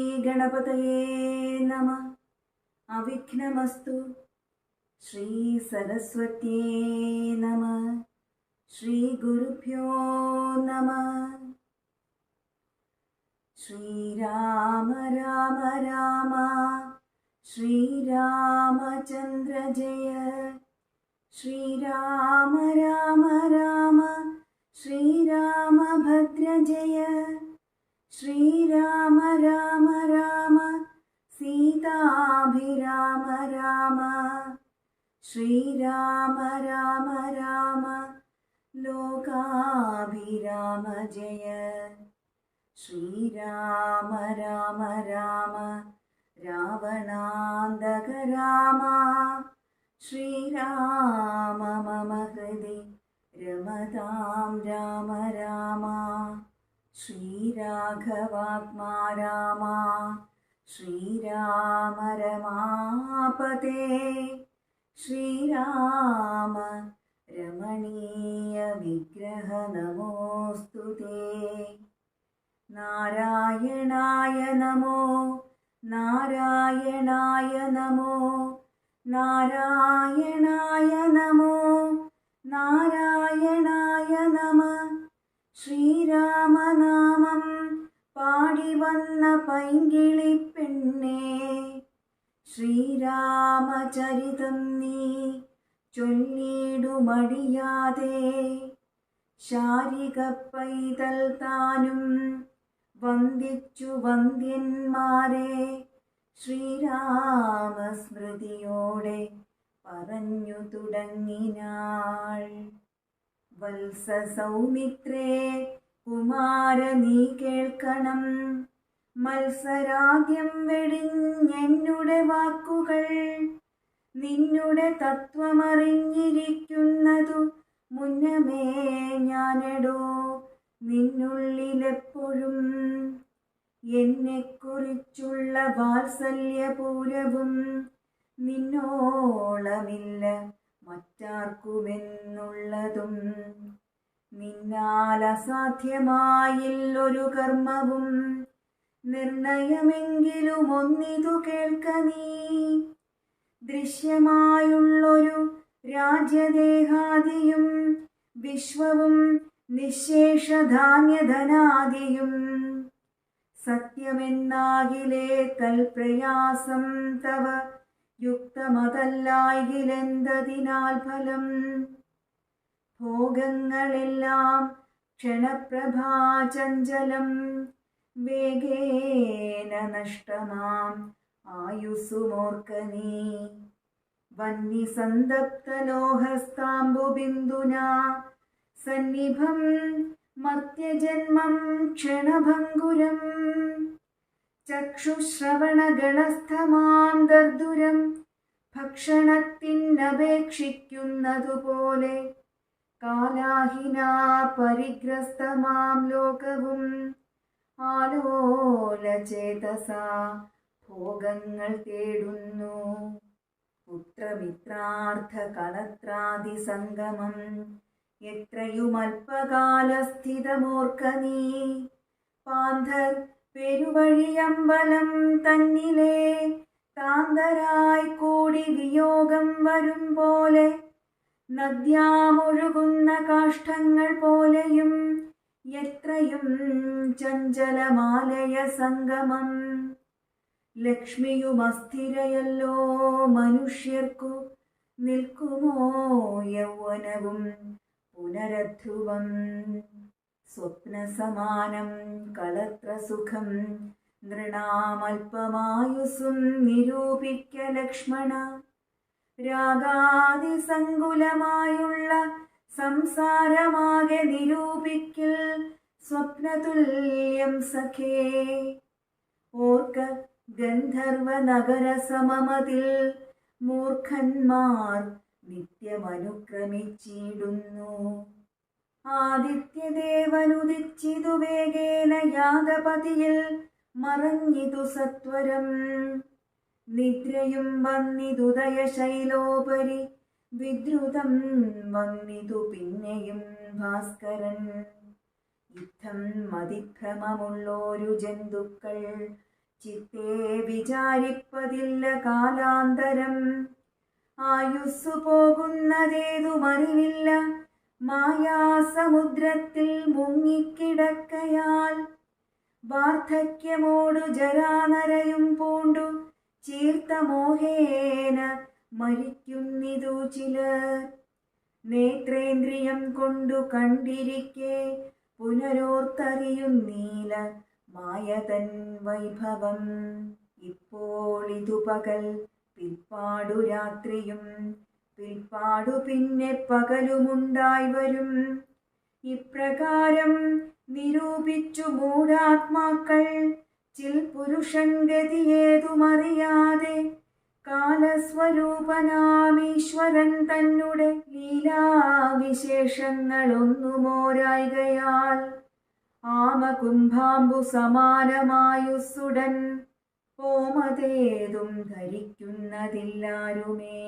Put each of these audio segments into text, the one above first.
गणपतये नमः। अविघ्नमस्तु। श्री सरस्वत्यै नमः। श्री गुरुभ्यो नमः। श्रीराम राम राम श्रीरामचन्द्र जय। श्रीराम राम राम श्रीरामभद्र जय। श्रीराम राम राम सीताभिराम राम। श्रीराम राम राम लोकाभिराम जय। श्रीराम राम राम रावणान्तक राम। श्रीराम मम हृदि रमतां राम राम। श्रीराघवात्मा राम। श्रीराम रमापते। श्रीराम रमणीय विग्रह नमोस्तुते। नारायणाय नमो नारायणाय नमो नारायणाय नमो नारायणाय नमः। ശ്രീരാമനാമം പാടി വന്ന പൈങ്കിളിപ്പെണ്ണേ, ശ്രീരാമചരിതം നീ ചൊല്ലിടുമടിയാതെ. ശാരിക പൈതൽ താനും വന്ദിച്ചു വന്ദ്യന്മാരെ ശ്രീരാമസ്മൃതിയോടെ പറഞ്ഞു തുടങ്ങിനാൾ. വത്സ സൗമിത്രേ കുമാര നീ കേൾക്കണം, മത്സരാദ്യം വെടിഞ്ഞെന്നുടെ വാക്കുകൾ. നിന്നുടെ തത്വമറിഞ്ഞിരിക്കുന്നതു മുന്നമേ ഞാനെടോ നിന്നുള്ളിലെപ്പോഴും. എന്നെക്കുറിച്ചുള്ള വാത്സല്യപൂരവും നിന്നോളമില്ല മറ്റാർക്കുമെന്നുള്ളതും. നിന്നാൽ അസാധ്യമായില്ലൊരു കർമ്മവും, നിർണയമെങ്കിലും ഒന്നിതു കേൾക്ക നീ. ദൃശ്യമായുള്ളൊരു രാജ്യദേഹാദിയും വിശ്വവും നിശേഷധാന്യധനാദിയും സത്യമെന്നാകിലേ തൽപ്രയാസം തവ യുക്തമതല്ലായിലെന്തതിനാൽ ഫലം. ഭോഗങ്ങളെല്ലാം ക്ഷണപ്രഭാചഞ്ചലം, വേഗേന നഷ്ടമാം ആയുസ്സുമോർക്ക നീ. വന്യസന്തപ്തലോഹസ്താംബുബിന്ദുനാ സന്നിഭം മർത്യജന്മം ക്ഷണഭംഗുരം. ചക്ഷുശ്രവണഗണസ്ഥമാം ദർദുരം ഭക്ഷണത്തിനപേക്ഷിക്കുന്നതുപോലെ കാലാഹിനാ പരിഗ്രസ്തമാം ലോകവും ആലോലചേതസാ ഭോഗങ്ങൾ തേടുന്നു. പുത്രമിത്രാർത്ഥ കളത്രാദി സംഗമം എത്രയുമൽപകാലസ്ഥിതമോർക്ക നീ. പാന്ധർ പെരുവഴിയമ്പലം തന്നിലെ താന്തരായി കൂടി വിയോഗം വരും പോലെ, നദ്യാമൊഴുകുന്ന കാഷ്ഠങ്ങൾ പോലെയും എത്രയും ചഞ്ചലമാലയ സംഗമം. ലക്ഷ്മിയും അസ്ഥിരയല്ലോ മനുഷ്യർക്കു, നിൽക്കുമോ യൗവനവും പുനരധ്രുവം. സ്വപ്നസമാനം കളത്ര സുഖം നൃണാമൽപമായുസ്സും നിരൂപിക്ക ലക്ഷ്മണ. രാഗാതിസങ്കുലമായുള്ള സംസാരമാകെ നിരൂപിക്കൽ സ്വപ്നതുല്യം സഖേ. ഓർക്ക ഗന്ധർവ നഗര സമമതിൽ മൂർഖന്മാർ നിത്യമനുക്രമിച്ചിടുന്നു. ആദിത്യദേവനുദിച്ചിതു വേഗേന യാഗപതിയിൽ മറഞ്ഞിതു സത്വരം. നിദ്രയും വന്നിതുദയശൈലോപരി വിദ്രുതം വന്നിതു പിന്നെയും ഭാസ്കരൻ. യുദ്ധം മതിഭ്രമമുള്ളോരു ജന്തുക്കൾ ചിത്തേ വിചാരിപ്പതില്ല കാലാന്തരം. ആയുസ്സു പോകുന്നതേതുമറിവില്ല, മായാസമുദ്രത്തിൽ മുങ്ങിക്കിടക്കയാൽ. വാർദ്ധക്യമോടു ജരാനരയും പൂണ്ടു ചീർത്ത മോഹേന മരിക്കുന്നിതു ചിലർ. നേത്രേന്ദ്രിയം കൊണ്ടു കണ്ടിരിക്കെ പുനരോർത്തറിയുന്നീല മായതൻ വൈഭവം. ഇപ്പോൾ ഇതു പകൽ, പിൽപ്പാടു രാത്രിയും, പിൽപ്പാടു പിന്നെ പകലുമുണ്ടായി വരും. ഇപ്രകാരം നിരൂപിച്ചു മൂഢാത്മാക്കൾ ചിൽപുരുഷൻ ഗതിയേതുമറിയാതെ കാലസ്വരൂപനാമീശ്വരൻ തന്നെ ലീലാവിശേഷങ്ങളൊന്നുമോരായികയാൽ ആമകുംഭാംബു സമാനമായുസ്സുടൻ ഓമതേതും ധരിക്കുന്നതില്ലാരുമേ.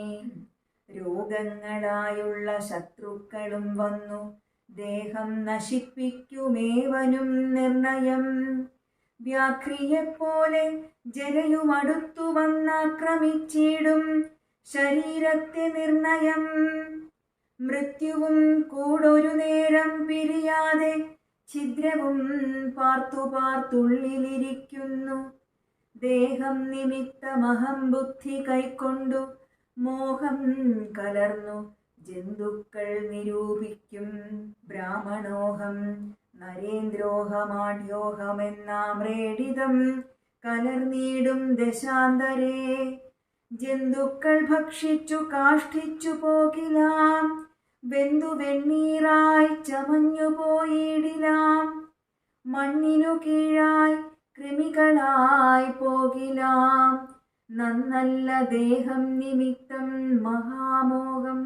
രോഗങ്ങളായുള്ള ശത്രുക്കളും വന്നു ദേഹം നശിപ്പിക്കുമേവനും നിർണയം. വ്യാഘ്രിയെപ്പോലെ ജലയുമടുത്തു വന്നാക്രമിച്ചിടും ശരീരത്തെ നിർണയം. മൃത്യുവും കൂടൊരു നേരം പിരിയാതെ ഛിദ്രവും പാർത്തു പാർത്തുള്ളിലിരിക്കുന്നു. ദേഹം നിമിത്തമഹം ബുദ്ധി കൈക്കൊണ്ടു മോഹം കലർന്നു ജന്തുക്കൾ നിരൂപിക്കും. ബ്രാഹ്മണോഹം നരേന്ദ്രോഹമാഢ്യോഹമെന്നാമ്രേഡിതം കലർന്നീടും ദശാന്തരേ. ജന്തുക്കൾ ഭക്ഷിച്ചു കാഷ്ഠിച്ചു പോകിലാം, വെന്തു വെണ്ണീറായി ചമഞ്ഞു പോയിടിലാം. മണ്ണിനു കീഴായി കൃമികളായി പോകിലാം, നന്നല്ല ദേഹം നിമിത്തം മഹാമോഹം.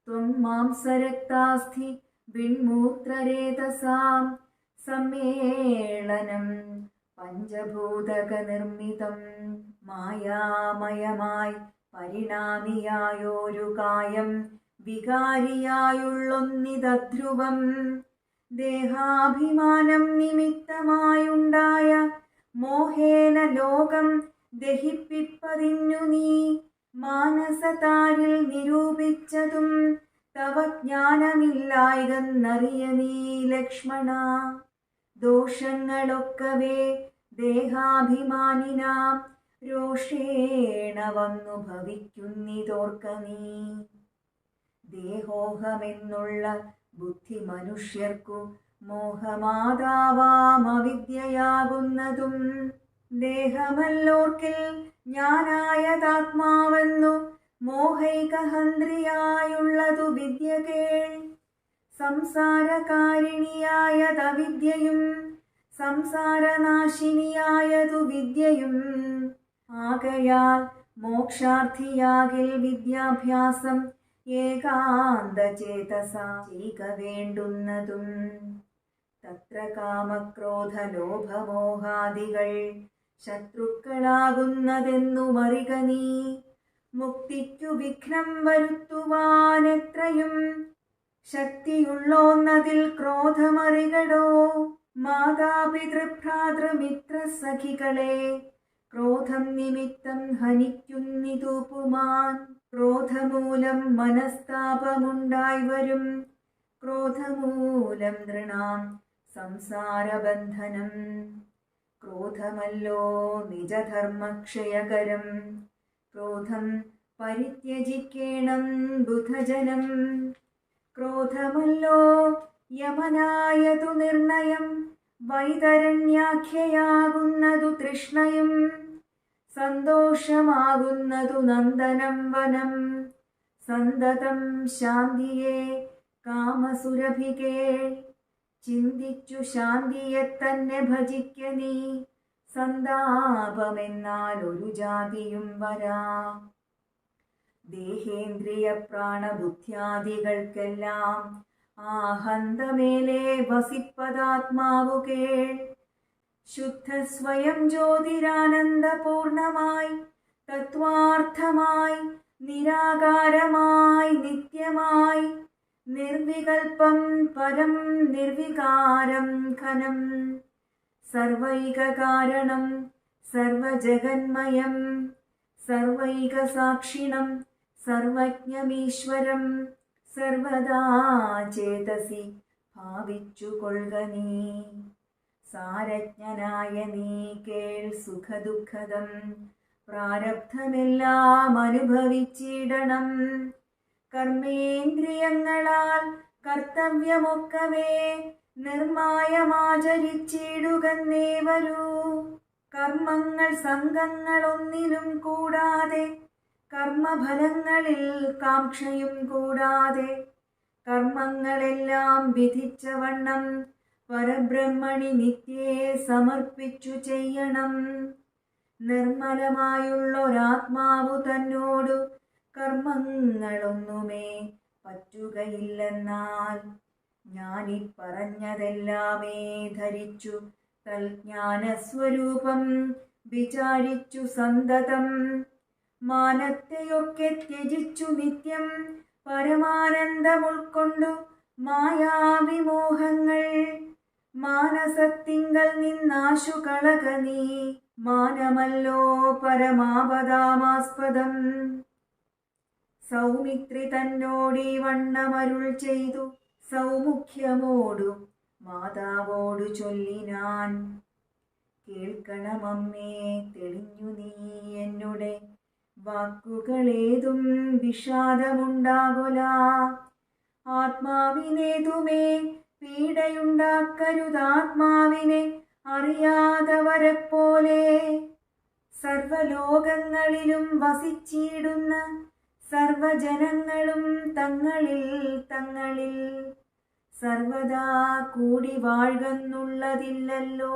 ത്വം മാംസരക്താസ്ഥി വിൺമൂത്രരേതസാം സമ്മേളനം പഞ്ചഭൂതക നിർമ്മിതം. മായാമയമായി പരിണാമിയായോരു കായം വികാരിയായുള്ളൊന്നിതധ്രുവം. ദേഹാഭിമാനം നിമിത്തമായുണ്ടായ മോഹേന ലോകം ദഹിപ്പിപ്പതിന്നു നീ മാനസതാരിൽ നിരൂപിച്ചതും തവ ജ്ഞാനമില്ലായതെന്നറിയ നീ ലക്ഷ്മണ. ദോഷങ്ങളൊക്കവേ ദേഹാഭിമാനിനാം രോഷേണ വന്നു ഭവിക്കുന്നിതോർക്ക നീ. ദേഹോഹമെന്നുള്ള ബുദ്ധി മനുഷ്യർക്കു മോഹമാതാവാം അവിദ്യയാകുന്നതും. ദേഹമല്ലോർക്കിൽ ഞാനായതാത്മാവെന്നു മോഹൈകഹന്ത്രിയായുള്ളതു വിദ്യ കേൾ. സംസാരകാരിണിയായതവിദ്യയും സംസാരനാശിനിയായതു വിദ്യയും. ആകയാൽ മോക്ഷാർത്ഥിയാകിൽ വിദ്യാഭ്യാസം ഏകാന്തചേതസാ ചെയ്ക വേണ്ടുന്നതും. തത്ര കാമക്രോധ ലോഭമോഹാദികൾ ശത്രുക്കളാകുന്നതെന്നു മറിക നീ. മുക്തിക്കു വിഘ്നം വരുത്തുവാനെത്രയും ശക്തിയുള്ളോന്നതിൽ ക്രോധമറികടോ. മാതാപിതൃഭ്രാതൃമിത്രസഖികളെ ക്രോധം നിമിത്തം ഹനിക്കുന്നിതു പുമാൻ. ക്രോധമൂലം മനസ്താപമുണ്ടായി വരും, ക്രോധമൂലം നൃണാം സംസാരബന്ധനം. ക്രോധമല്ലോ നിജധർമ്മക്ഷയകരം, ക്രോധം പരിത്യജിക്കേണം ബുധജനം. ക്രോധമല്ലോ യമനായതു നിർണയം, വൈതരണ്യാഖ്യയാകുന്നതു തൃഷ്ണയും. സന്തോഷമാകുന്നതു നന്ദനം വനം, സന്തതം ശാന്തിയെ കാമസുരഭികേ. ചിന്തിച്ചു ശാന്തിയെ തന്നെ ഭജിക്ക നീ, സന്താപമെന്നാൽ ഒരു ജാതിയും വരാ. ദേഹേന്ദ്രിയ പ്രാണബുദ്ധ്യാദികൾക്കെല്ലാം ആഹന്തമേലെ വസിപ്പതാത്മാവു കേൾ. ശുദ്ധ സ്വയം ജ്യോതിരാനന്ദപൂർണമായി തത്വാർത്ഥമായി നിരാകാരമായി നിത്യമായി നിർവികൽപം പരം നിർവികാരം ഘനം സർവൈകകാരണം സർവജഗന്മയം സർവൈകസാക്ഷിണം സർവജ്ഞമീശ്വരം സർവദാ ചേതസി ഭാവിച്ചുകൊള്ളുക നീ. സാരജ്ഞനായ നീ കേൾ സുഖദുഃഖദം പ്രാരബ്ധമെല്ലാം അനുഭവിച്ചിടണം. കർമ്മേന്ദ്രിയങ്ങളാൽ കർത്തവ്യമൊക്കവേ നിർമായമാചരിച്ചിടുകന്നേ വരൂ. കർമ്മങ്ങൾ സംഘങ്ങളൊന്നിലും കൂടാതെ കർമ്മഫലങ്ങളിൽ കാംക്ഷയും കൂടാതെ കർമ്മങ്ങളെല്ലാം വിധിച്ചവണ്ണം പരബ്രഹ്മണി നിത്യേ സമർപ്പിച്ചു ചെയ്യണം. നിർമ്മലമായുള്ളൊരാത്മാവു തന്നോടു കർമ്മങ്ങളൊന്നുമേ പറ്റുകയില്ലെന്നാൽ ഞാനീ പറഞ്ഞതെല്ലാമേ ധരിച്ചു തൽജ്ഞാനസ്വരൂപം വിചാരിച്ചു സന്തതം മാനത്തെയൊക്കെ ത്യജിച്ചു നിത്യം പരമാനന്ദം ഉൾക്കൊണ്ടു മായാവിമോഹങ്ങൾ മാനസത്തിങ്കൽ നിന്നാശു കളക നീ. മാനമല്ലോ പരമാപദാമാസ്പദം. സൗമിത്രി തന്നോടീ വണ്ണമരുൾ ചെയ്തു സൗമുഖ്യമോടു മാതാവോടു ചൊല്ലിനാൻ. കേൾക്കണമമ്മേ തെളിഞ്ഞു നീ എന്നുടെ വാക്കുകളേതും വിഷാദമുണ്ടാകൊല. ആത്മാവിനേതുമേ പീഡയുണ്ടാക്കരുതാത്മാവിനെ അറിയാതവരെപ്പോലെ. സർവലോകങ്ങളിലും വസിച്ചിടുന്ന സർവജനങ്ങളും തങ്ങളിൽ തങ്ങളിൽ സർവദാ കൂടി വാഴ്കെന്നുള്ളതില്ലല്ലോ.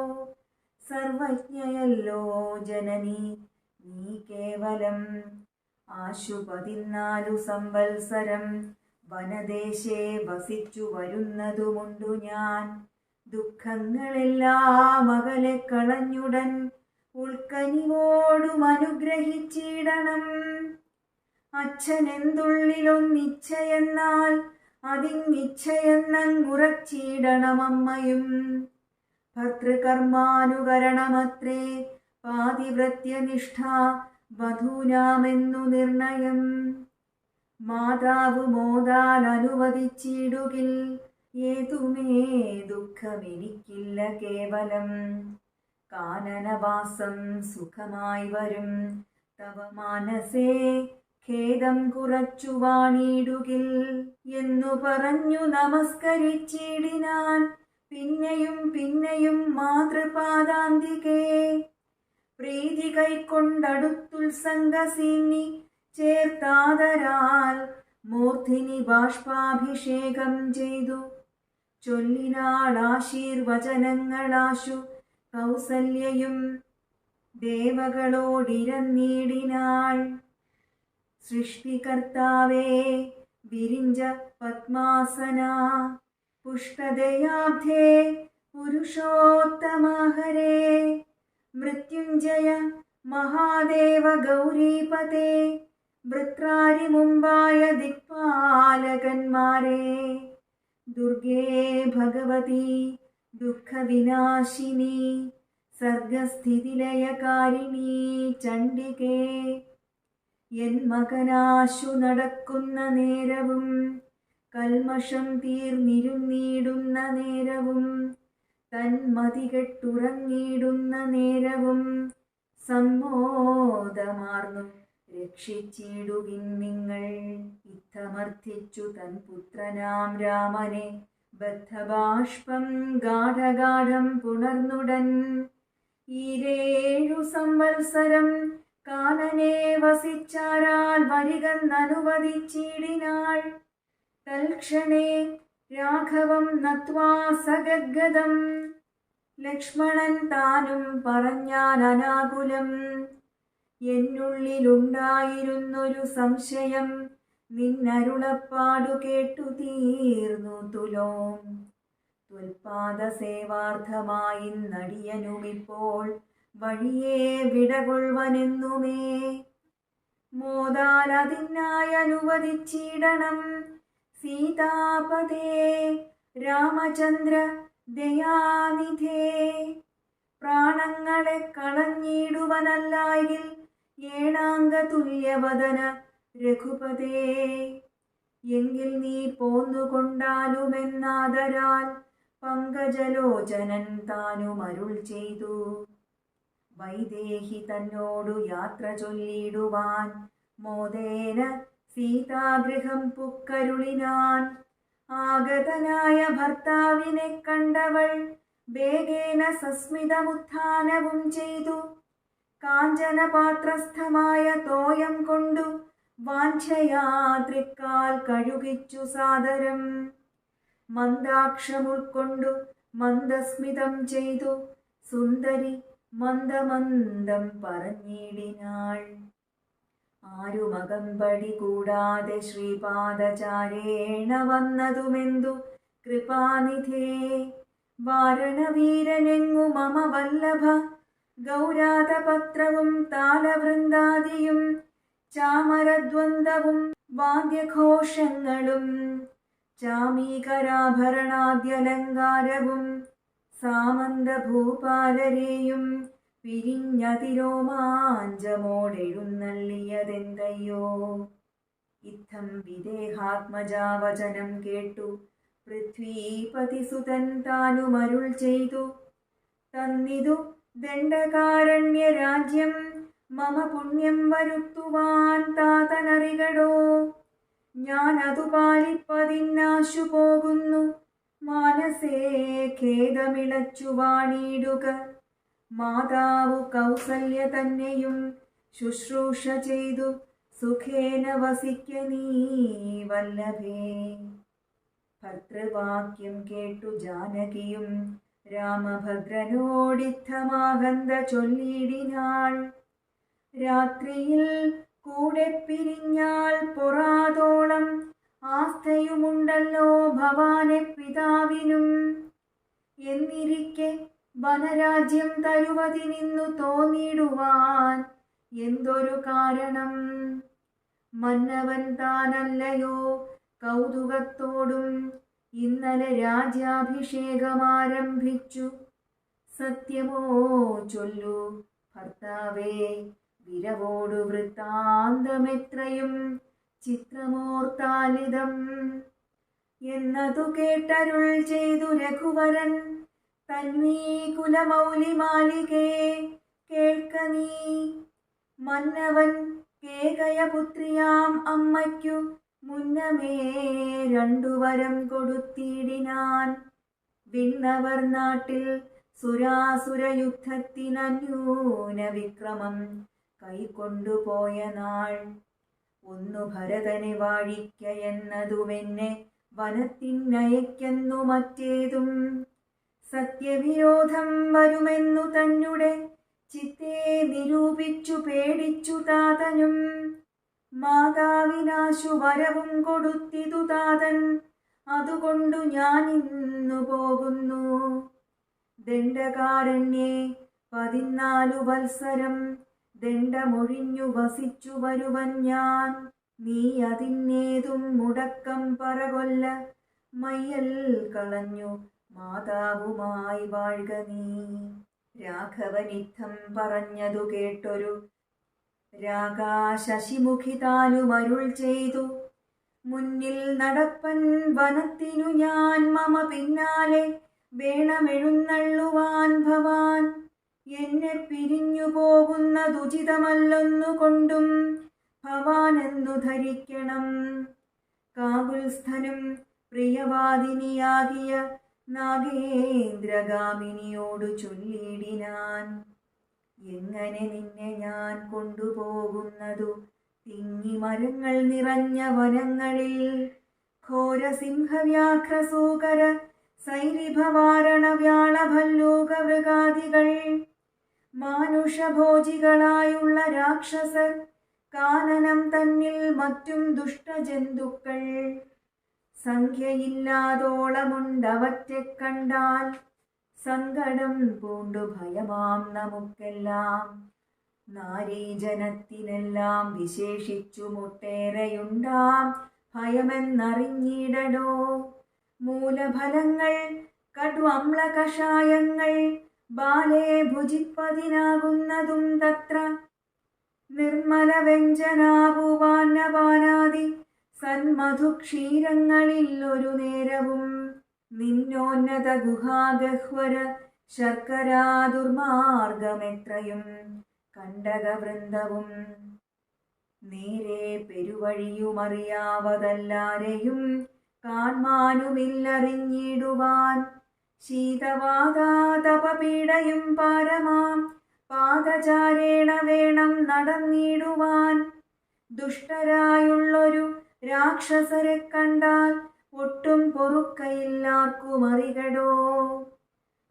സർവജ്ഞയല്ലോ ജനനി നീ കേവലം. ആശു 14 സംവത്സരം വനദേശേ വസിച്ചു വരുന്നതുമുണ്ടു ഞാൻ. ദുഃഖങ്ങളെല്ലാം അകലെ കളഞ്ഞുടൻ ഉൾക്കനിവോടും അനുഗ്രഹിച്ചിടണം. അച്ഛനെന്തുള്ളിലൊന്നിച്ഛയെന്നാൽ അതിങ്ങിച്ഛയെന്നങ്ങുറച്ചിടണമമ്മയും. ഭർതൃകർമാനുകരണമത്രേ പാതിവ്രത്യനിഷ്ഠ വധൂനാമെന്നു നിർണയം. മാതാവ് മോദാൽ അനുവദിച്ചിടുകിൽ ഏതുമേ ദുഃഖമെനിക്കില്ല കേവലം. കാനനവാസം സുഖമായി വരും തവ മാനസേ ഖേദം കുറച്ചു വാണിടുകിൽ എന്നു പറഞ്ഞു നമസ്കരിച്ചിടിനാൻ. പിന്നെയും പിന്നെയും മാതൃപാദാന്തികേ പ്രീതി കൈക്കൊണ്ടടുത്തുത്സംഗസീന്നി ചേർത്താദരാൽ മൂർധിനി ബാഷ്പാഭിഷേകം ചെയ്തു ചൊല്ലിനാളാശീർവചനങ്ങളാശു കൗസല്യയും ദേവകളോടിരന്നീടിനാൾ. സൃഷ്ടികർത്താവേ വിരിഞ്ച പത്മാസന പുഷ്ടദയാബ്ധേ പുരുഷോത്തമഹരേ മൃത്യുഞ്ജയ മഹാദേവ ഗൗരീപതേ വൃത്രാരി മുമ്പായ ദിക്പാലകന്മാരെ ദുർഗേ ഭഗവതി ദുഃഖവിനാശിനി സർഗസ്ഥിതിലയകാരിണീ ചണ്ഡികേ എൻ മകനാശു നടക്കുന്ന നേരവും കൽമഷം തീർന്നിരുന്നിടുന്ന നേരവും തന്മതികെട്ടുറങ്ങിയിടുന്ന നേരവും സമ്മോദമാർന്നു രക്ഷിച്ചിടുകിൻ നിങ്ങൾ. ഇത്തമർത്ഥിച്ചു തൻ പുത്രനാം രാമനെ ബദ്ധബാഷ്പം ഗാഠഗാഠം പുണർന്നുടൻ. 7 സംവത്സരം കാനനെ വസിച്ചാരാൽ വരികന്നനുവദിച്ചിടിനാൾ. തൽക്ഷണേ രാഘവം നത്വാ സഗദ്ഗദം ലക്ഷ്മണൻ താനും പറഞ്ഞാൻ അനാകുലം. എന്നുള്ളിലുണ്ടായിരുന്നൊരു സംശയം നിന്നരുളപ്പാടു കേട്ടു തീർന്നു തുലോം. ത്വൽപാദസേവാർത്ഥമായി നടിയനുമിപ്പോൾ വഴിയേ വിടകൊള്ളുവനെന്നുമേ മോദാൽ അതിനായി അനുവദിച്ചിടണം സീതാപതേ രാമചന്ദ്ര ദയാനിധേ. പ്രാണങ്ങളെ കളഞ്ഞിടുവനല്ലായിൽ ഏണാംഗതുല്യവദന രഘുപതേ. എങ്കിൽ നീ പോന്നുകൊണ്ടാലുമെന്നാദരാൽ പങ്കജലോചനൻ താനും അരുൾ ചെയ്തു. വൈദേഹി തന്നോടു യാത്ര ചൊല്ലിടുവാൻ മോദേന സീതാഗൃഹം പുക്കരുളിനാൻ. ആഗതനായ ഭർത്താവിനെ കണ്ടവൾ വേഗേന സസ്മിതമുത്ഥാനവും ചെയ്തു. കാഞ്ചനപാത്രസ്ഥമായ തോയം കൊണ്ടു വാഞ്ചയാത്രിക്കാൽ കഴുകിച്ചു സാദരം. മന്ദാക്ഷമുൾക്കൊണ്ടു മന്ദസ്മിതം ചെയ്തു സുന്ദരി മന്ദമന്ദം പറഞ്ഞിടിനാൾ. ആരുമകമ്പടി കൂടാതെ ശ്രീപാദചാരേണ വന്നതുമെന്തു കൃപാനിധേ. വാരണവീരനെങ്ങു മമ വല്ലഭ ഗൗരാതപത്രവും താലവൃന്ദാദിയും ചാമരദ്വന്ദ്വവും വാദ്യഘോഷങ്ങളും ചാമീകരാഭരണാദ്യലങ്കാരവും സാമന്തഭൂപാലരെയും പിരിഞ്ഞതിരോമാഞ്ചമോടെഴുന്നള്ളിയതെന്തയ്യോ. ഇത്തം വിദേഹാത്മജാവചനം കേട്ടു പൃഥ്വീപതിസുതൻ താനുമരുൾ ചെയ്തു. തന്നിതു ദണ്ഡകാരണ്യരാജ്യം മമ പുണ്യം വരുത്തുവാൻ താതനറികടോ. ഞാനതു പാലിപ്പതിന്നാശു പോകുന്നു. മാനസേ ഖേദമിളച്ചു വാണിടുക. മാതാവു കൗസല്യ തന്നെയും ശുശ്രൂഷ ചെയ്തു സുഖേന വസിക്ക നീ വല്ലഭേ. ഭർതൃവാക്യം കേട്ടു ജാനകിയും രാമഭദ്രനോടിത്തമാകന്ത ചൊല്ലിടിനാൾ. രാത്രിയിൽ കൂടെ പിരിഞ്ഞാൽ പൊറാതോളം ആസ്ഥയുമുണ്ടല്ലോ ഭവാനെ പിതാവിനും. എന്നിരിക്കെ വനരാജ്യം തരുവതിനിന്നു തോന്നിടുവാൻ എന്തൊരു കാരണം. മന്നവൻ താനല്ലയോ കൗതുകത്തോടും ഇന്നലെ രാജ്യാഭിഷേകമാരംഭിച്ചു. സത്യമോ ചൊല്ലു ഭർത്താവേ, വിരവോടു വൃത്താന്തമെത്രയും ചിത്രമോർത്താലിതം. എന്നതു കേട്ടരുൾ ചെയ്തു രഘുവരൻ. തന്വീ കുലമൗലിമാലികേ കേൾക്ക നീ. മന്നവൻ കേകയപുത്രിയാം അമ്മയ്ക്കു മുന്നമേ രണ്ടുവരം കൊടുത്തിടിനാൻ. വിണ്ണവർ നാട്ടിൽ സുരാസുരയുദ്ധത്തിനന്യൂന വിക്രമം കൈക്കൊണ്ടുപോയ നാൾ. ഒന്നു ഭരതനെ വാഴിക്കയെന്നതുമെന്നെ വനത്തിനയക്കെന്നു മറ്റേതും. സത്യവിരോധം വരുമെന്നു തന്നെ ചിത്തേ നിരൂപിച്ചു പേടിച്ചു താതനും. മാതാവിനാശു വരവും കൊടുത്തിതു താതൻ. അതുകൊണ്ടു ഞാനിന്നു പോകുന്നു. ദണ്ഡകാരണ്യേ 14 വത്സരം ദണ്ഡമൊഴിഞ്ഞു വസിച്ചു വരുവൻ ഞാൻ. നീ അതിന്നേതും മുടക്കം പറകൊല്ല. മയ്യൽ കളഞ്ഞു മാതാവുമായി വാഴ്ക നീ. രാഘവനിത്തം പറഞ്ഞതു കേട്ടൊരു രാഗാശശിമുഖി താനുമരുൾ ചെയ്തു. മുന്നിൽ നടപ്പൻ വനത്തിനു ഞാൻ മമ പിന്നാലെ വേണമെഴുന്നള്ളുവാൻ ഭവാൻ. എന്നെ പിരിഞ്ഞു പോകുന്നതുചിതമല്ലൊന്നുകൊണ്ടും ഭവാനെന്നു ധരിക്കണം. കാകുൽസ്ഥനും പ്രിയവാദിനിയാകിയ നാഗേന്ദ്രഗാമിനിയോടു ചൊല്ലിടിനാൻ. എങ്ങനെ നിന്നെ ഞാൻ കൊണ്ടുപോകുന്നതു തിങ്ങിമരങ്ങൾ നിറഞ്ഞ വനങ്ങളിൽ. ഘോരസിംഹവ്യാഘ്രസൂകര സൈരിഭവാരണ വ്യാളഭല്ലൂകമൃഗാദികൾ. മാനുഷഭോജികളായുള്ള രാക്ഷസർ. കാനനം തന്നിൽ മറ്റും ദുഷ്ടജന്തുക്കൾ. സംഖ്യയില്ലാതോളമുണ്ടവറ്റെ കണ്ടാൽ സങ്കടം പൂണ്ടു ഭയമാം നമുക്കെല്ലാം. നാരീജനത്തിനെല്ലാം വിശേഷിച്ചു മുട്ടേറെയുണ്ടാം ഭയമെന്നറിഞ്ഞിടടോ. മൂലഫലങ്ങൾ കടുഅമ്ല കഷായങ്ങൾ ബാലേ ഭുജിപ്പതിനാകുന്നതും തത്ര. നിർമ്മല വ്യഞ്ജനാപുവാന്നപാനാദി സന്മധുക്ഷീരങ്ങളിൽ ഒരു നേരവും നിന്നോന്നത ഗുഹാഗഹ്വര ശർക്കരാ ദുർമാർഗമെത്രയും കണ്ടകവൃന്ദവും. നേരെ പെരുവഴിയുമറിയാവതല്ലാരെയും കാൺമാനുമില്ലറിഞ്ഞിടുവാൻ. ശീതവാതാതപപീഡയും പാരമാം പാദചാരേണ വേണം നടന്നിടുവാൻ. ദുഷ്ടരായുള്ളൊരു രാക്ഷസരെ കണ്ടാൽ ഒട്ടും പൊറുക്കയില്ലാർക്കുമറികടോ.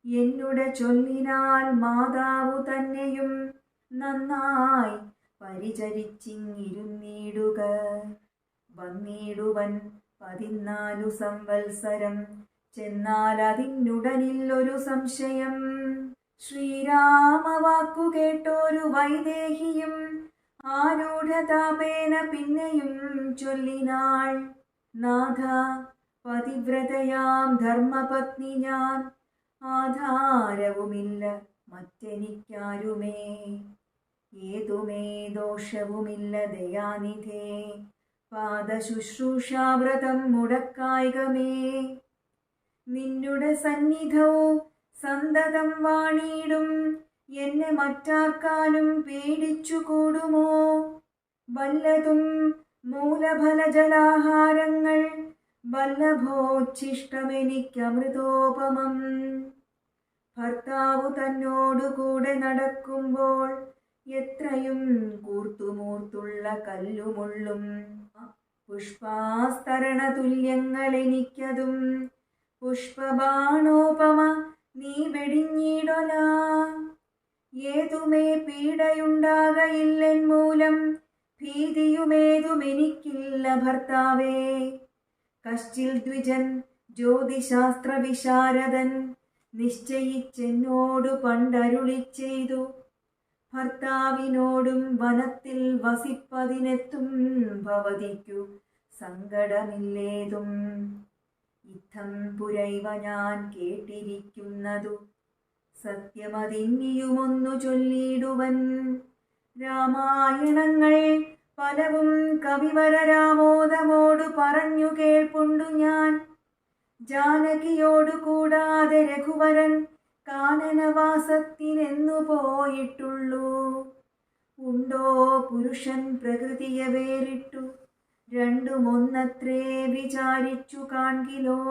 എന്നുടെ ചൊല്ലിനാൽ മാതാവു തന്നെയും നന്നായി പരിചരിച്ചിങ്ങിരുന്നിടുക. വന്നിടുവൻ 14 സംവത്സരം ചെന്നാൽ അതിനുടനില്ലൊരു സംശയം. ശ്രീരാമവാക്കു കേട്ടോരു വൈദേഹിയും ആരൂഢതാപേന പിന്നെയും ചൊല്ലിനാൾ. നാഥ, പതിവ്രതയാം ധർമ്മപത്നി ഞാൻ, ആധാരവുമില്ല മറ്റെനിക്കാരുമേ. ഏതുമേ ദോഷവുമില്ല ദയാനിധേ, പാദശുശ്രൂഷാവ്രതം മുടക്കായികമേ. നിന്നുടെ സന്നിധവും സന്തതം വാണിടും എന്നെ മറ്റാർക്കാനും പേടിച്ചു കൂടുമോ. വല്ലതും മൂലഫലജലാഹാരങ്ങൾ വല്ലഭോച്ഛിഷ്ടമെനിക്കമൃതോപമം. ഭർത്താവു തന്നോടുകൂടെ നടക്കുമ്പോൾ എത്രയും കൂർത്തുമൂർത്തുള്ള കല്ലുമുള്ളും പുഷ്പാസ്തരണ തുല്യങ്ങളെനിക്കതും. പുഷ്പബാണോപമ നീ വെടിഞ്ഞിടൊല. ഏതുമേ പീഡയുണ്ടാകയില്ലെൻ മൂലം ഭീതിയുമേതുമെനിക്കില്ല ഭർത്താവേ. കശ്ചിൽ ദ്വിജൻ ജ്യോതിശാസ്ത്ര വിശാരദൻ നിശ്ചയിച്ചെന്നോടു പണ്ടരുളി ചെയ്തു. ഭർത്താവിനോടും വനത്തിൽ വസിപ്പതിനെത്തും ഭവതിക്കു സങ്കടമില്ലേതും. ഇത്തം പുരൈവ ഞാൻ കേട്ടിരിക്കുന്നതു സത്യമതിന്നിയുമൊന്നു ചൊല്ലിടുവൻ. രാമായണങ്ങൾ പലവും കവിവര രാമോദമോടു പറഞ്ഞു കേൾപ്പുണ്ടു ഞാൻ. ജാനകിയോടു കൂടാതെ രഘുവരൻ കാനനവാസത്തിനെന്നു പോയിട്ടുള്ളൂ. ഉണ്ടോ പുരുഷൻ പ്രകൃതിയെ വേറിട്ടു രണ്ടുമൊന്നത്രേ വിചാരിച്ചു കാൺകിലോ.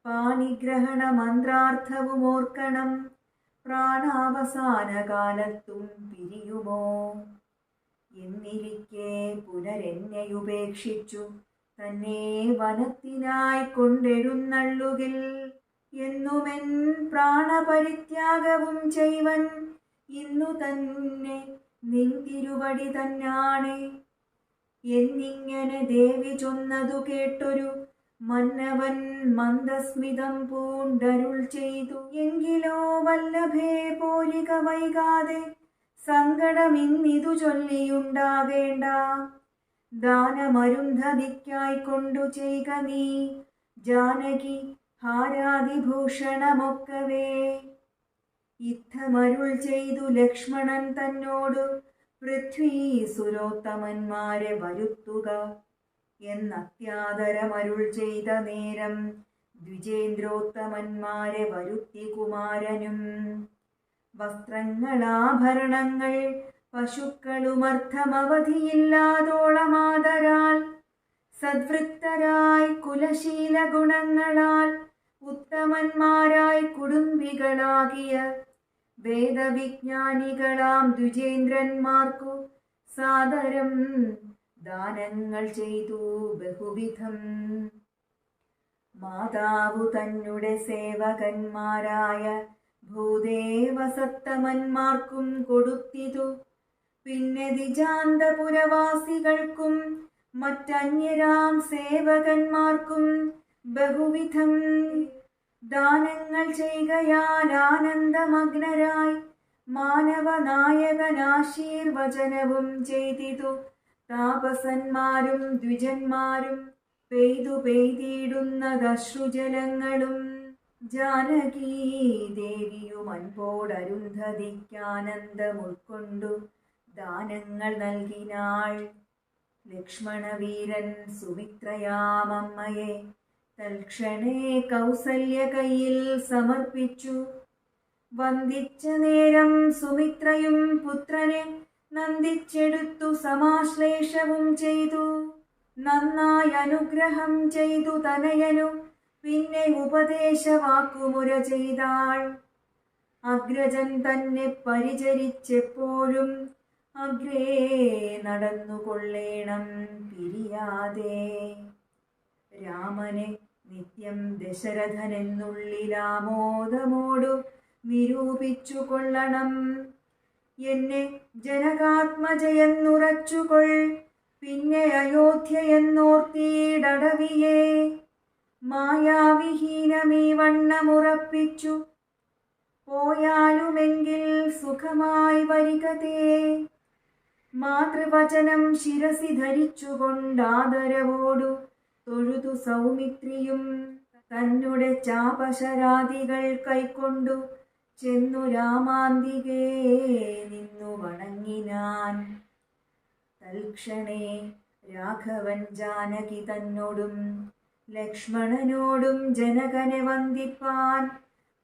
പാണിഗ്രഹണ മന്ത്രാർത്ഥവും ഓർക്കണം, പ്രാണാവസാന കാലത്തും പിരിയുമോ. എന്നിരിക്കെ പുനരെന്നെയുപേക്ഷിച്ചു തന്നെ വനത്തിനായി കൊണ്ടെഴുന്നള്ളുകിൽ എന്നുമെൻ പ്രാണപരിത്യാഗവും ചെയ്വൻ. ഇന്നു തന്നെ നിൻ തിരുവടി തന്നാണെ. എന്നിങ്ങനെ ദേവി ചൊന്നതു കേട്ടൊരു മന്നവൻ മന്ദസ്മിതം പൂണ്ടരുൾ ചെയ്തു. എങ്കിലോ വല്ലഭേ പോരിക വൈകാതെ സങ്കടമിന്നിതു ചൊല്ലിയുണ്ടാകേണ്ട. ദാനമരുന്ധതിക്കായി കൊണ്ടു ചെയ്ക നീ ജാനകി ഹാരാതിഭൂഷണമൊക്കവേ. ഇത്തമരുൾ ചെയ്തു ലക്ഷ്മണൻ തന്നോടു പൃഥ്വീസുരോത്തമന്മാരെ വരുത്തുക എന്നത്യാദരമരുൾ ചെയ്ത നേരം ദ്വിജേന്ദ്രോത്തമന്മാരെ വരുത്തി കുമാരനും. വസ്ത്രങ്ങളാഭരണങ്ങൾ പശുക്കളുമർത്ഥമവധിയില്ലാതോളമാതരാൽ സദ്വൃത്തരായി കുലശീല ഗുണങ്ങളാൽ ഉത്തമന്മാരായി കുടുംബികളാകിയ വേദവിജ്ഞാനികളാം ദ്വിജേന്ദ്രന്മാർക്കു സാദരം ദാനങ്ങൾ ചെയ്തു ബഹുവിധം. മാതാവു തന്നെ സേവകന്മാരായ ഭൂദേവസത്തമന്മാർക്കും കൊടുത്തിതു. പിന്നെ ദിജാന്തപുരവാസികൾക്കും മറ്റന്യരാം സേവകന്മാർക്കും ബഹുവിധം ദാനങ്ങൾ ചെയ്കയാൽ ആനന്ദമഗ്നരായി മാനവനായകനാശീർവചനവും ചെയ്തിതു. താപസന്മാരും ദ്വിജന്മാരും പെയ്തിടുന്നതശ്രുജലങ്ങളും ജാനകീ ദേവിയും അൻപോടരുന്ധതിക്കാനന്ദം ഉൾക്കൊണ്ടു ദാനങ്ങൾ നൽകിനാൾ. ലക്ഷ്മണവീരൻ സുമിത്രയാമമ്മയെ തൽക്ഷണേ കൗസല്യ കയ്യിൽ സമർപ്പിച്ചു. വന്ദിച്ച നേരം സുമിത്രയും പുത്രനെ നന്ദിച്ചെടുത്തു സമാശ്ലേഷവും ചെയ്തു. നന്നായി അനുഗ്രഹം ചെയ്തു തനയനു പിന്നെ ഉപദേശവാക്കുമുര ചെയ്താൾ. അഗ്രജൻ തന്നെ പരിചരിച്ചെപ്പോഴും അഗ്രേ നടന്നുകൊള്ളേണം പിരിയാതെ. രാമനെ നിത്യം ദശരഥനെന്നുള്ളിലാമോദമോടു നിരൂപിച്ചു കൊള്ളണം. എന്നെ ജനകാത്മജയെന്നുറച്ചുകൊൾ പിന്നെ അയോധ്യയെന്നോർത്തിയിടവിയെ. മായാവിഹീനമീ വണ്ണമുറപ്പിച്ചു പോയാലുമെങ്കിൽ സുഖമായി വരികതേ. മാതൃവചനം ശിരസി ധരിച്ചുകൊണ്ടാദരവോടു തൊഴുതു സൗമിത്രിയും തന്നെ ചാപശരാദികൾ കൈക്കൊണ്ടു ചെന്നു രാമാന്തികേ നിന്നു വണങ്ങിനാൻ. തൽക്ഷണേ രാഘവൻ ജാനകി തന്നോടും ലക്ഷ്മണനോടും ജനകനെ വന്ദിപ്പാൻ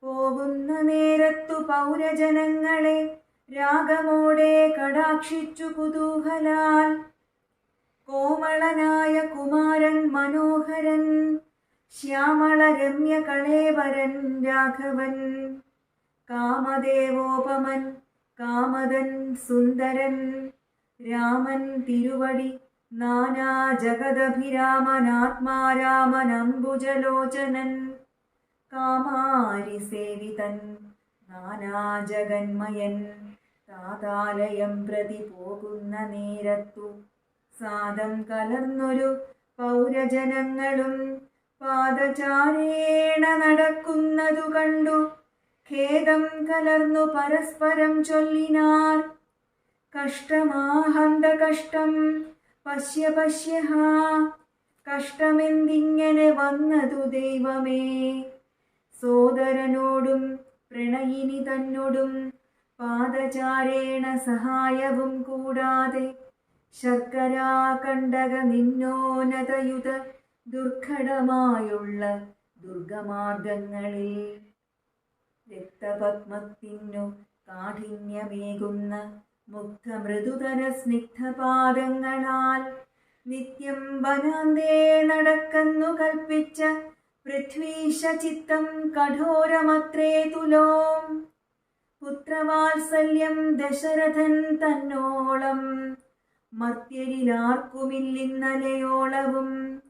പോകുന്ന നേരത്തു പൗരജനങ്ങളെ രാഗമോടെ കടാക്ഷിച്ചു കുതൂഹലാൽ. കോമളനായ കുമാരൻ മനോഹരൻ ശ്യാമള രമ്യ കളേവരൻ രാഘവൻ. കാമദേവോപമൻ കാമദൻ സുന്ദരൻ രാമൻ തിരുവടി നാനാ ജഗദഭിരാമനാത്മാരാമൻ അംബുജലോചനൻ. കാമാരി സേവിതൻ നാനാ ജഗന്മയൻ താതാലയം പ്രതി പോകുന്ന നേരത്തു സാദം കലർന്നൊരു പൗരജനങ്ങളും പാദചാരേണ നടക്കുന്നതു കണ്ടു ഖേദം കലർന്നു പരസ്പരം ചൊല്ലിനാർ. കഷ്ടമാഹന്ത കഷ്ടം പശ്യ പശ്യഹ. കഷ്ടമെന്തിങ്ങനെ വന്നതു ദൈവമേ. സോദരനോടും പ്രണയിനി തന്നോടും പാദചാരേണ സഹായവും കൂടാതെ ശർക്കരാ കണ്ടക നിന്നോന്നതയുത ദുർഘടമായുള്ള ദുർഗമാർഗങ്ങളിൽ രക്തപത്മത്തിനു കാഠിന്യമേകുന്ന മുഗ്ധമൃദുതര സ്നിഗ്ധപാദങ്ങളാൽ നിത്യം വനാന്തേ നടക്കുന്നു കൽപ്പിച്ച പൃഥ്വീശ ചിത്തം കഠോരമത്രേ തുലോം. പുത്രവാത്സല്യം ദശരഥൻ തന്നോളം മർത്യരിലാർക്കുമില്ലിന്നലയോളവും.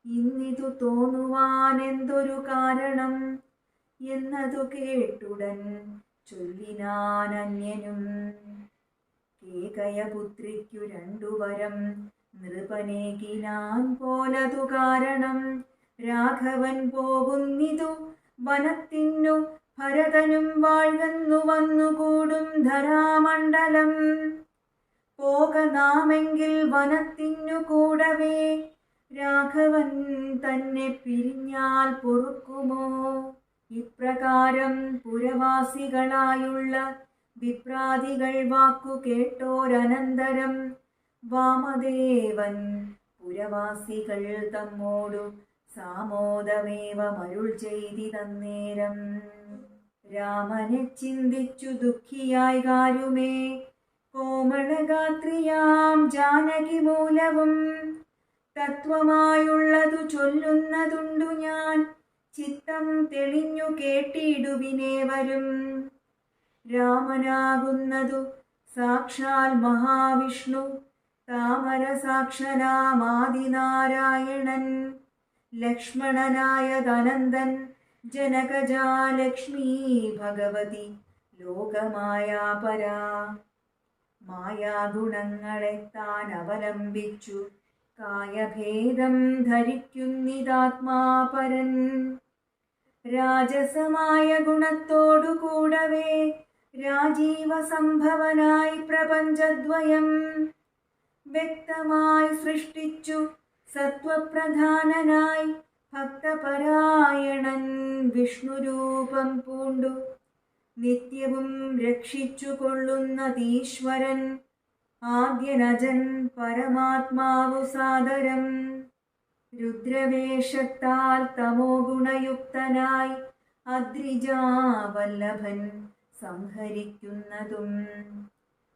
ഇന്നിതു തോന്നുവാനെന്തൊരു കാരണം എന്നതു കേട്ടുടൻ ചൊല്ലിനാനന്യനും. കേകയപുത്രിക്കു രണ്ടു വരം നൃപനേകിനാൻ പോലതു കാരണം. രാഘവൻ പോകുന്നിതു വനത്തിനു ഭരതനും വാഴ്കന്നു വന്നുകൂടും ധരാമണ്ഡലം. പോക നാമെങ്കിൽ വനത്തിനു കൂടവേ രാഘവൻ തന്നെ പിരിഞ്ഞാൽ പൊറുക്കുമോ. ഇപ്രകാരം പുരവാസികളായുള്ള വിപ്രാദികൾ വാക്കു കേട്ടോരനന്തരം വാമദേവൻ പുരവാസികൾ തമ്മോടു സാമോദമേവമരുൾ ചെയ്തിതന്നേരം. രാമനെ ചിന്തിച്ചു ദുഃഖിയായി കാരുമേ കോമളഗാത്രിയാം ജാനകി മൂലവും. തത്വമായുള്ളതു ചൊല്ലുന്നതുണ്ടു ഞാൻ ചിത്തം തെളിഞ്ഞു കേട്ടിടുവിനേവരും. രാമനാകുന്നതു സാക്ഷാൽ മഹാവിഷ്ണു താമര സാക്ഷനാമാദിനാരായണൻ. ലക്ഷ്മണനായതനന്ദൻ ജനകജാലക്ഷ്മീ ഭഗവതി ലോകമായാപരാ. മായാഗുണങ്ങളെ താൻ അവലംബിച്ചു കായഭേദം ധരിക്കുന്നിതാത്മാപരൻ. രാജസമായ ഗുണത്തോടു കൂടവേ രാജീവ സംഭവനായി പ്രപഞ്ചദ്വയം വ്യക്തമായി സൃഷ്ടിച്ചു സത്വപ്രധാനനായി ഭക്തപരായണൻ വിഷ്ണുരൂപം പൂണ്ടു നിത്യവും രക്ഷിച്ചു കൊള്ളുന്നതീശ്വരൻ ആദ്യനജൻ പരമാത്മാവു സാദരം. രുദ്രവേഷത്താൽ തമോ ഗുണയുക്തനായി അദ്രിജാവല്ലഭൻ സംഹരിക്കുന്നതും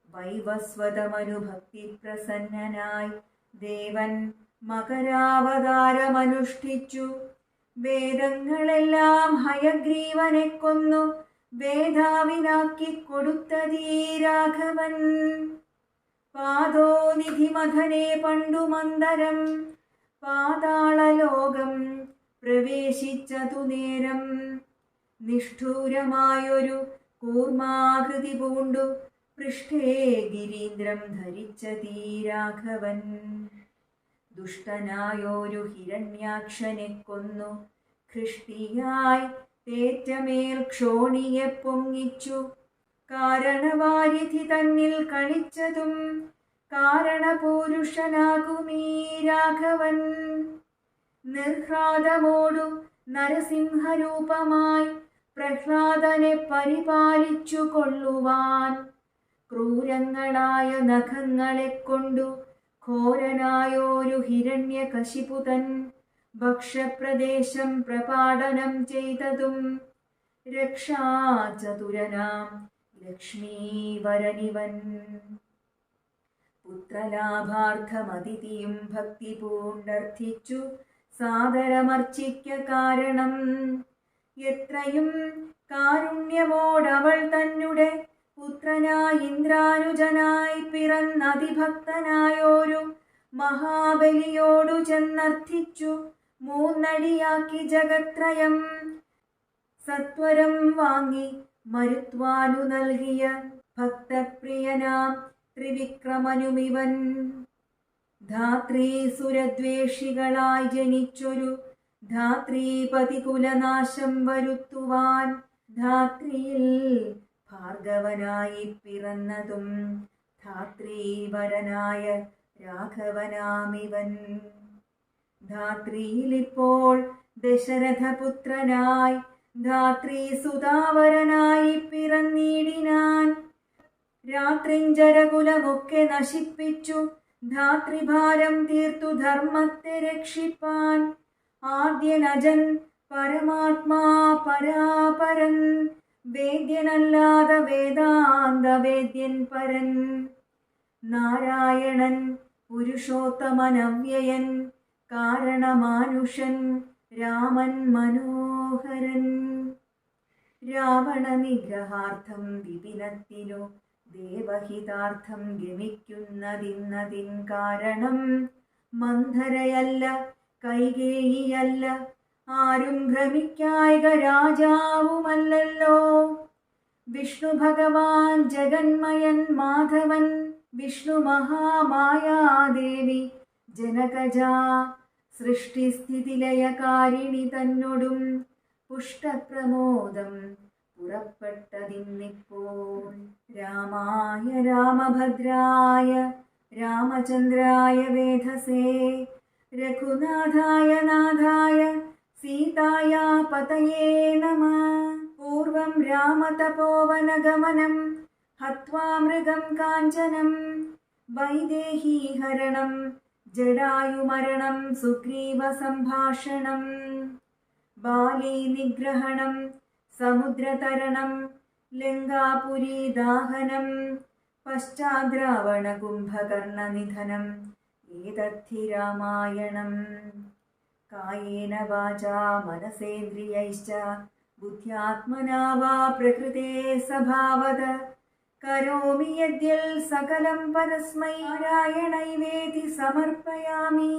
വൈവസ്വതമനുഭക്തി പ്രസന്നനായി ദേവൻ മകരാവതാരമനുഷ്ഠിച്ചു. വേദങ്ങളെല്ലാം ഹയഗ്രീവനെ കൊന്നു വേദാവിനാക്കി കൊടുത്തതീ രാഘവൻ. പാദോനിധിമഥനെ പണ്ടു മന്ദരം പാതാളലോകം പ്രവേശിച്ചതു നേരം നിഷ്ഠൂരമായൊരു കൂർമാകൃതി പൂണ്ടു പൃഷ്ഠേ ഗിരീന്ദ്രം ധരിച്ചതീ രാഘവൻ. ദുഷ്ടനായോരു ഹിരണ്യാക്ഷനെ കൊന്നു ഖൃഷ്ടിയായി തേറ്റമേൽ ക്ഷോണിയെ പൊങ്ങിച്ചു. കാരണവാരിധി തന്നിൽ കളിച്ചതും കാരണപൂരുഷനാകുമീ രാഘവൻ. നിർഹ്ലാദമോടു നരസിംഹരൂപമായി പ്രഹ്ലാദനെ പരിപാലിച്ചു കൊള്ളുവാൻ ക്രൂരങ്ങളായ നഖങ്ങളെ കൊണ്ടു ഘോരനായോരു ഹിരണ്യകശിപുതൻ ഭക്ഷ്യപ്രദേശം പ്രപാടനം ചെയ്തതും രക്ഷാചതുരനാം ലക്ഷ്മീവരനിവൻ. പുത്രലാഭാർത്ഥമതിഥിയും ഭക്തി പൂണ്ടർത്ഥിച്ചു സാദരമർച്ചിക്ക കാരണം എത്രയും കാരുണ്യമോടവൾ തന്നെ പുത്രനായി ഇന്ദ്രാനുജനായി പിറന്നതിഭക്തനായോരു മഹാബലിയോടു ചെന്നർത്ഥിച്ചു മൂന്നടിയാക്കി ജഗത്രയം സത്വരം വാങ്ങി മരുത്വാനു നൽകിയ ഭക്തപ്രിയനാം ത്രിവിക്രമനുമിവൻ. ധാത്രീസുരദ്വേഷികളായി ജനിച്ചൊരു ധാത്രീപതികുലനാശം വരുത്തുവാൻ ധാത്രിയിൽ ഭാർഗവനായി പിറന്നതും ധാത്രീവരനായ രാഘവനാമിവൻ. ധാത്രിയിലിപ്പോൾ ദശരഥപുത്രനായി ധാത്രീസുതാവരനായി പിറന്നീടിനാൻ. രാത്രിഞ്ചരകുലമൊക്കെ നശിപ്പിച്ചു ധാത്രിഭാരം തീർത്തു ധർമ്മത്തെ രക്ഷിപ്പാൻ ആദ്യനജൻ പരമാത്മാ പരാപരൻ വേദ്യനല്ലാതെ വേദാന്ത വേദ്യൻ പരൻ. നാരായണൻ പുരുഷോത്തമനവ്യയൻ കാരണമാനുഷൻ രാമൻ മനോഹരൻ. രാവണ നിഗ്രഹാർത്ഥം വിപിനത്തിനു ദേവഹിതാർത്ഥം ഗമിക്കുന്നതിന്നതിൻ കാരണം മന്ധരയല്ല കൈകേയിയല്ല ആരും ഭ്രമിക്കായിക രാജാവുമല്ലല്ലോ. വിഷ്ണു ഭഗവാൻ ജഗന്മയൻ മാധവൻ വിഷ്ണു മഹാമായാദേവി ജനകജാ സൃഷ്ടിസ്ഥിതിലയകാരിണി തന്നോടും പുഷ്ടപ്രമോദം പുറപ്പെട്ടതിന്നിപ്പോൾ. രാമായ രാമഭദ്രായ രാമചന്ദ്രായ വേധസേ രഘുനാഥായ നാഥായ സീതായ പതയേ നമഃ. പൂർവം രാമതപോവനഗമനം ഹത്വാ മൃഗം കാഞ്ചനം വൈദേഹീഹരണം ജടായുമരണം സുഗ്രീവസംഭാഷണം ബാലീനിഗ്രഹണം സമുദ്രതരണം ലങ്കാപുരീദാഹനം പശ്ചാദ്രാവണകുംഭകർണനിധനം ഏതദ്ധി രാമായണം. കായേന വാചാ മനസേന്ദ്രിയൈശ്ച ബുദ്ധ്യാത്മനാ വാ പ്രകൃതേ സ്വഭാവത കരോമി യദ്യൽ സകലം പരസ്മൈ നാരായണൈവേതി സമർപ്പയാമി.